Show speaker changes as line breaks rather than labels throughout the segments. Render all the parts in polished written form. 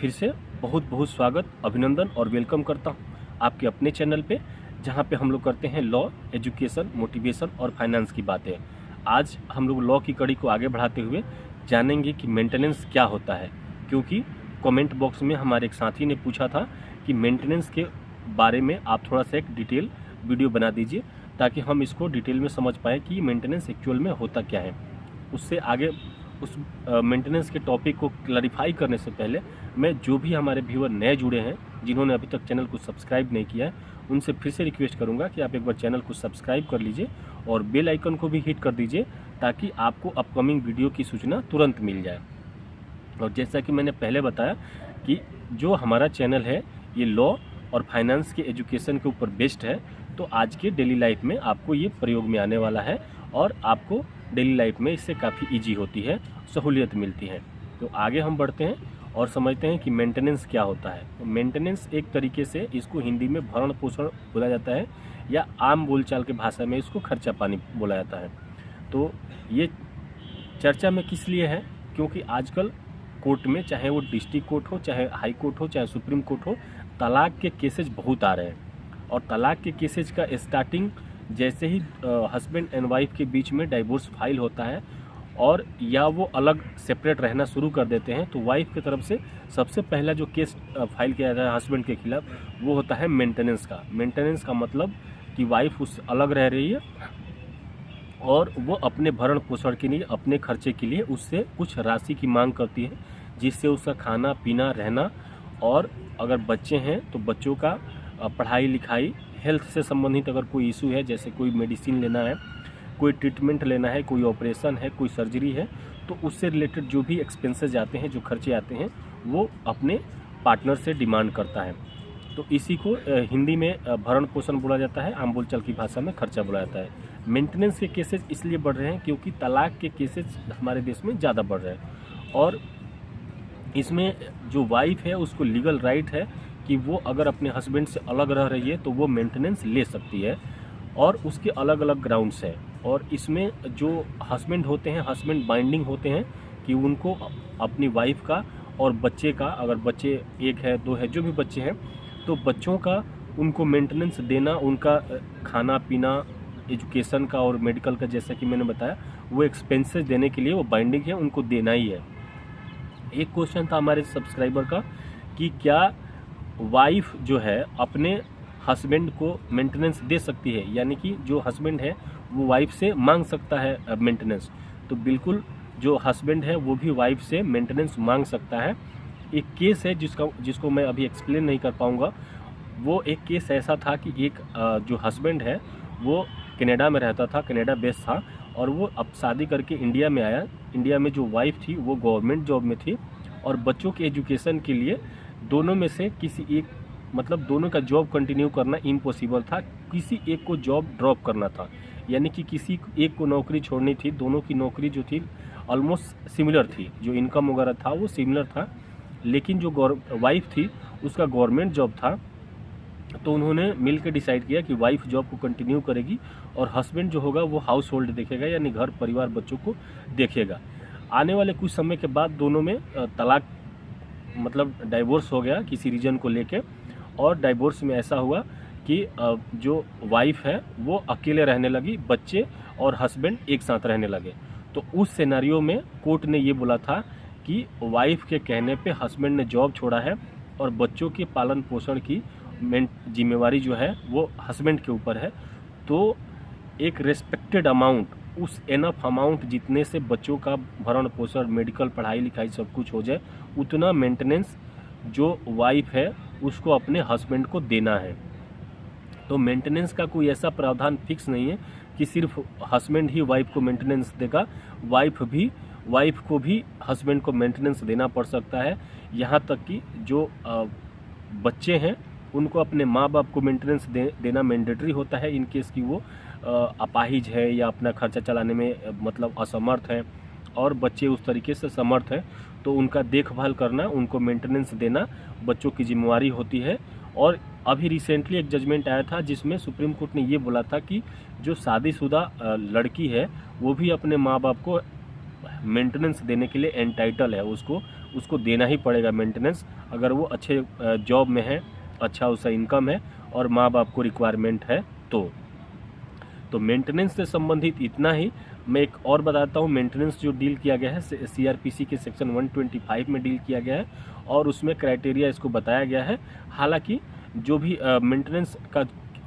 फिर से बहुत बहुत स्वागत, अभिनंदन और वेलकम करता हूँ आपके अपने चैनल पे, जहाँ पे हम लोग करते हैं लॉ, एजुकेशन, मोटिवेशन और फाइनेंस की बातें। आज हम लोग लॉ की कड़ी को आगे बढ़ाते हुए जानेंगे कि मेंटेनेंस क्या होता है, क्योंकि कमेंट बॉक्स में हमारे एक साथी ने पूछा था कि मेंटेनेंस के बारे में आप थोड़ा सा एक डिटेल वीडियो बना दीजिए ताकि हम इसको डिटेल में समझ पाएँ कि मेंटेनेंस एक्चुअल में होता क्या है। उससे आगे उस मेंटेनेंस के टॉपिक को क्लैरिफाई करने से पहले मैं जो भी हमारे व्यूअर नए जुड़े हैं, जिन्होंने अभी तक चैनल को सब्सक्राइब नहीं किया है, उनसे फिर से रिक्वेस्ट करूंगा कि आप एक बार चैनल को सब्सक्राइब कर लीजिए और बेल आइकन को भी हिट कर दीजिए ताकि आपको अपकमिंग वीडियो की सूचना तुरंत मिल जाए। और जैसा कि मैंने पहले बताया कि जो हमारा चैनल है ये लॉ और फाइनेंस के एजुकेशन के ऊपर बेस्ड है, तो आज के डेली लाइफ में आपको ये प्रयोग में आने वाला है और आपको डेली लाइफ में इससे काफ़ी इजी होती है, सहूलियत मिलती है। तो आगे हम बढ़ते हैं और समझते हैं कि मेंटेनेंस क्या होता है। तो मेंटेनेंस एक तरीके से इसको हिंदी में भरण पोषण बोला जाता है या आम बोलचाल के भाषा में इसको खर्चा पानी बोला जाता है। तो ये चर्चा में किस लिए है, क्योंकि आजकल कोर्ट में, चाहे वो डिस्ट्रिक्ट कोर्ट हो, चाहे हाई कोर्ट हो, चाहे सुप्रीम कोर्ट हो, तलाक के केसेज बहुत आ रहे हैं। और तलाक के केसेज का स्टार्टिंग जैसे ही हस्बैंड एंड वाइफ के बीच में डाइवोर्स फाइल होता है और या वो अलग सेपरेट रहना शुरू कर देते हैं, तो वाइफ की तरफ से सबसे पहला जो केस फाइल किया जाता है हस्बैंड के खिलाफ, वो होता है मेंटेनेंस का। मेंटेनेंस का मतलब कि वाइफ उससे अलग रह रही है और वो अपने भरण पोषण के लिए, अपने खर्चे के लिए उससे कुछ राशि की मांग करती है, जिससे उसका खाना पीना रहना, और अगर बच्चे हैं तो बच्चों का पढ़ाई लिखाई, हेल्थ से संबंधित अगर कोई इशू है, जैसे कोई मेडिसिन लेना है, कोई ट्रीटमेंट लेना है, कोई ऑपरेशन है, कोई सर्जरी है, तो उससे रिलेटेड जो भी एक्सपेंसेस आते हैं, जो खर्चे आते हैं, वो अपने पार्टनर से डिमांड करता है। तो इसी को हिंदी में भरण पोषण बोला जाता है, आम बोलचाल की भाषा में खर्चा बोला जाता है। मेंटेनेंस के केसेज इसलिए बढ़ रहे हैं क्योंकि तलाक के केसेज हमारे देश में ज़्यादा बढ़ रहे हैं और इसमें जो वाइफ है उसको लीगल राइट है कि वो अगर अपने हस्बैंड से अलग रह रही है तो वो मेंटेनेंस ले सकती है, और उसके अलग अलग ग्राउंड्स हैं। और इसमें जो हस्बैंड होते हैं, हस्बैंड बाइंडिंग होते हैं कि उनको अपनी वाइफ का और बच्चे का, अगर बच्चे एक है, दो है, जो भी बच्चे हैं, तो बच्चों का उनको मेंटेनेंस देना, उनका खाना पीना, एजुकेशन का और मेडिकल का, जैसा कि मैंने बताया, वो एक्सपेंसेस देने के लिए वो बाइंडिंग है, उनको देना ही है। एक क्वेश्चन था हमारे सब्सक्राइबर का कि क्या वाइफ जो है अपने हस्बैंड को मेंटेनेंस दे सकती है, यानी कि जो हस्बैंड है वो वाइफ से मांग सकता है मेंटेनेंस। तो बिल्कुल, जो हस्बैंड है वो भी वाइफ से मेंटेनेंस मांग सकता है। एक केस है जिसको मैं अभी एक्सप्लेन नहीं कर पाऊँगा। वो एक केस ऐसा था कि एक जो हस्बैंड है वो कनाडा में रहता था, कनाडा बेस्ड था, और वो अब शादी करके इंडिया में आया। इंडिया में जो वाइफ थी वो गवर्नमेंट जॉब में थी और बच्चों के एजुकेशन के लिए दोनों में से किसी एक, मतलब दोनों का जॉब कंटिन्यू करना इम्पॉसिबल था, किसी एक को जॉब ड्रॉप करना था, यानी कि किसी एक को नौकरी छोड़नी थी। दोनों की नौकरी जो थी ऑलमोस्ट सिमिलर थी, जो इनकम वगैरह था वो सिमिलर था, लेकिन जो वाइफ थी उसका गवर्नमेंट जॉब था। तो उन्होंने मिल के डिसाइड किया कि वाइफ जॉब को कंटिन्यू करेगी और हस्बैंड जो होगा वो हाउस होल्ड देखेगा, यानी घर परिवार बच्चों को देखेगा। आने वाले कुछ समय के बाद दोनों में तलाक, मतलब डाइवोर्स हो गया किसी रीजन को लेके, और डाइवोर्स में ऐसा हुआ कि जो वाइफ है वो अकेले रहने लगी, बच्चे और हस्बैंड एक साथ रहने लगे। तो उस सिनेरियो में कोर्ट ने ये बोला था कि वाइफ के कहने पे हस्बैंड ने जॉब छोड़ा है और बच्चों के पालन पोषण की जिम्मेवारी जो है वो हस्बैंड के ऊपर है। तो एक रेस्पेक्टेड अमाउंट, उस एनफ अमाउंट जितने से बच्चों का भरण पोषण, मेडिकल, पढ़ाई लिखाई सब कुछ हो जाए, उतना मेंटेनेंस जो वाइफ है उसको अपने हस्बैंड को देना है। तो मेंटेनेंस का कोई ऐसा प्रावधान फिक्स नहीं है कि सिर्फ हस्बैंड ही वाइफ को मेंटेनेंस देगा, वाइफ को भी हस्बैंड को मेंटेनेंस देना पड़ सकता है। यहाँ तक कि जो बच्चे हैं उनको अपने माँ बाप को मेंटेनेंस देना मैंडेटरी होता है, इन केस कि वो अपाहिज है या अपना खर्चा चलाने में मतलब असमर्थ है, और बच्चे उस तरीके से समर्थ हैं तो उनका देखभाल करना, उनको मेंटेनेंस देना बच्चों की जिम्मेवारी होती है। और अभी रिसेंटली एक जजमेंट आया था जिसमें सुप्रीम कोर्ट ने ये बोला था कि जो शादीशुदा लड़की है वो भी अपने माँ बाप को मेंटेनेंस देने के लिए एंटाइटल है, उसको उसको देना ही पड़ेगा मेंटेनेंस, अगर वो अच्छे जॉब में है, अच्छा उसका इनकम है और माँ बाप को रिक्वायरमेंट है तो मेंटेनेंस से संबंधित इतना ही। मैं एक और बताता हूँ, मेंटेनेंस जो डील किया गया है CRPC के सेक्शन 125 में डील किया गया है और उसमें क्राइटेरिया इसको बताया गया है। हालांकि जो भी मेंटेनेंस का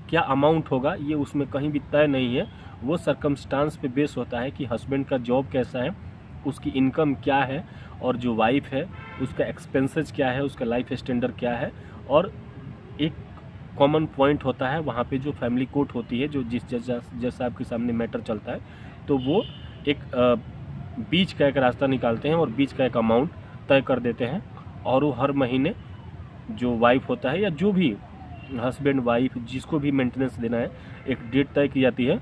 क्या अमाउंट होगा ये उसमें कहीं भी तय नहीं है, वो सर्कमस्टांस पे बेस होता है कि हस्बैंड का जॉब कैसा है, उसकी इनकम क्या है और जो वाइफ है उसका एक्सपेंसेस क्या है, उसका लाइफ स्टैंडर्ड क्या है। और एक कॉमन पॉइंट होता है वहाँ पे जो फैमिली कोर्ट होती है, जो जिस जैसा आपके सामने मैटर चलता है, तो वो एक बीच का एक रास्ता निकालते हैं और बीच का एक अमाउंट तय कर देते हैं और वो हर महीने जो वाइफ होता है या जो भी हस्बैंड वाइफ जिसको भी मेंटेनेंस देना है एक डेट तय की जाती है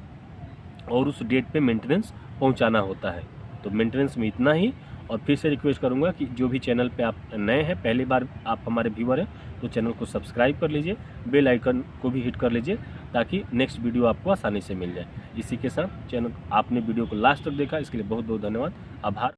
और उस डेट पे मेंटेनेंस पहुंचाना होता है। तो मेंटेनेंस में इतना ही। और फिर से रिक्वेस्ट करूंगा कि जो भी चैनल पे आप नए हैं, पहली बार आप हमारे व्यूअर हैं, तो चैनल को सब्सक्राइब कर लीजिए, बेल आइकन को भी हिट कर लीजिए ताकि नेक्स्ट वीडियो आपको आसानी से मिल जाए। इसी के साथ चैनल आपने वीडियो को लास्ट तक देखा इसके लिए बहुत बहुत धन्यवाद, आभार।